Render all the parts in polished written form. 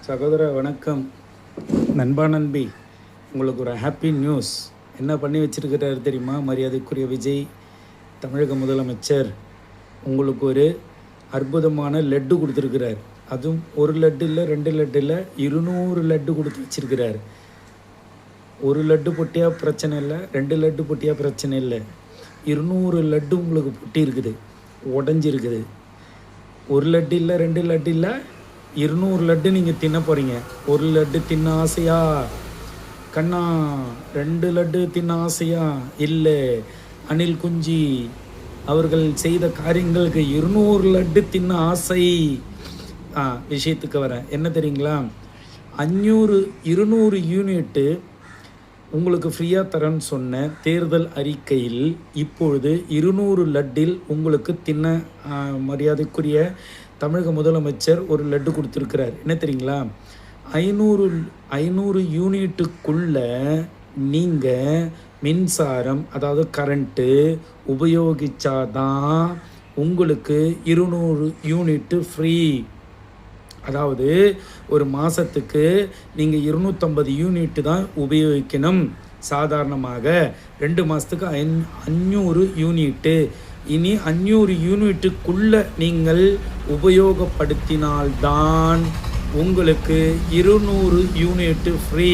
சகோதர வணக்கம். நண்பா நண்பி, உங்களுக்கு ஒரு ஹாப்பி நியூஸ். என்ன பண்ணி வச்சிருக்கிறாரு தெரியுமா? மரியாதைக்குரிய விஜய் தமிழக முதலமைச்சர் உங்களுக்கு ஒரு அற்புதமான லட்டு கொடுத்துருக்கிறார். அதுவும் ஒரு லட்டு இல்லை, 2 லட்டு இல்லை, 200 லட்டு கொடுத்து வச்சிருக்கிறார். ஒரு லட்டு பொட்டியா பிரச்சனை இல்லை, 2 லட்டு பொட்டியா பிரச்சனை இல்லை, 200 லட்டு உங்களுக்கு பொட்டி இருக்குது, உடஞ்சிருக்குது. ஒரு லட்டு இல்லை, 2 லட்டு இல்லை, 200 லட்டு நீங்கள் தின்ன போகிறீங்க. ஒரு லட்டு தின்ன ஆசையா கண்ணா? 2 லட்டு தின்ன ஆசையா? இல்லை, அனில் குஞ்சி அவர்கள் செய்த காரியங்களுக்கு 200 லட்டு தின்ன ஆசை. விஷயத்துக்கு வரேன். என்ன தெரியுங்களா? 200 யூனிட்டு உங்களுக்கு ஃப்ரீயாக தரேன்னு சொன்ன தேர்தல் அறிக்கையில் இப்பொழுது 200 லட்டில் உங்களுக்கு தின்ன மரியாதைக்குரிய தமிழக முதலமைச்சர் ஒரு லட்டு கொடுத்துருக்கிறார். என்ன தெரியுங்களா? 500 யூனிட்டுக்குள்ள நீங்கள் மின்சாரம், அதாவது கரண்ட்டு உபயோகித்தாதான் உங்களுக்கு 200 யூனிட்டு ஃப்ரீ. அதாவது ஒரு மாதத்துக்கு நீங்கள் 250 யூனிட்டு தான் உபயோகிக்கணும். சாதாரணமாக 2 மாதத்துக்கு 500 யூனிட்டு. இனி 500 யூனிட்டுக்குள்ளே நீங்கள் உபயோகப்படுத்தினால்தான் உங்களுக்கு 200 யூனிட்டு ஃப்ரீ.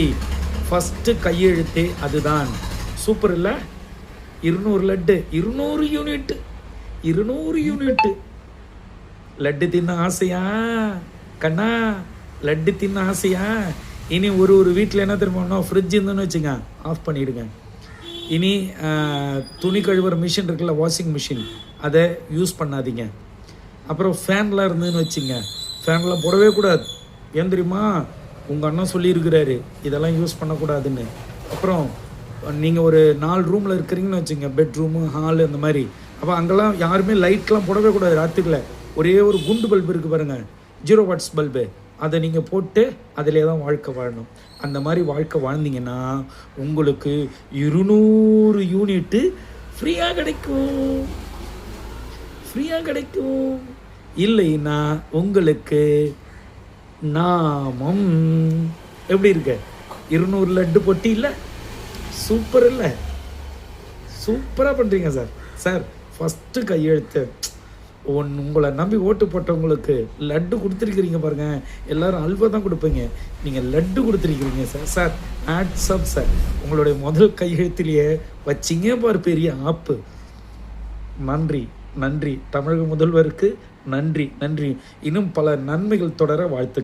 ஃபஸ்ட்டு கையெழுத்தே அதுதான். சூப்பர் இல்லை? 200 லட்டு, 200 யூனிட்டு, 200 யூனிட்டு. லட்டு தின்ன ஆசையா கண்ணா? லட்டு தின்ன ஆசையா? இனி ஒரு வீட்டில் என்ன தெரியுமா, ஃப்ரிட்ஜ் இருந்துன்னு வச்சுங்க, ஆஃப் பண்ணிவிடுங்க. இனி துணி கழுவுற மிஷின் இருக்குல்ல, வாஷிங் மிஷின், அதை யூஸ் பண்ணாதீங்க. அப்புறம் ஃபேன்லாம் இருந்ததுன்னு வச்சுங்க, ஃபேன்லாம் போடவே கூடாது. ஏன் தெரியுமா? உங்கள் அண்ணன் சொல்லியிருக்கிறாரு இதெல்லாம் யூஸ் பண்ணக்கூடாதுன்னு. அப்புறம் நீங்கள் ஒரு 4 ரூமில் இருக்கிறீங்கன்னு வச்சுங்க, பெட்ரூமு, ஹாலு, அந்த மாதிரி. அப்போ அங்கெல்லாம் யாருமே லைட்லாம் போடவே கூடாது. ராத்திரியில் ஒரே ஒரு குண்டு பல்பு இருக்குது பாருங்கள், 0 வாட்ஸ் பல்பு, அதை நீங்கள் போட்டு அதிலே தான் வாழ்க்கை வாழணும். அந்த மாதிரி வாழ்க்கை வாழ்ந்தீங்கன்னா உங்களுக்கு 200 யூனிட்டு ஃப்ரீயாக கிடைக்கும். ஃப்ரீயாக கிடைக்கும். இல்லைன்னா உங்களுக்கு நாமம். எப்படி இருக்கு? 200 லட்டு பொட்டி இல்லை? சூப்பர் இல்லை? சூப்பராக பண்ணுறீங்க சார். சார் ஃபஸ்ட்டு கையெழுத்து உங்களை நம்பி ஓட்டு போட்டவங்களுக்கு லட்டு கொடுத்துருக்கிறீங்க பாருங்கள். எல்லோரும் அல்வா தான் கொடுப்பீங்க, நீங்கள் லட்டு கொடுத்துருக்கிறீங்க சார். Sir hats off sir. உங்களுடைய முதல் கையெழுத்திலேயே வச்சிங்க பாரு பெரிய ஆப்பு. நன்றி நன்றி. தமிழக முதல்வருக்கு நன்றி நன்றி. இன்னும் பல நன்மைகள் தொடர வாழ்த்து.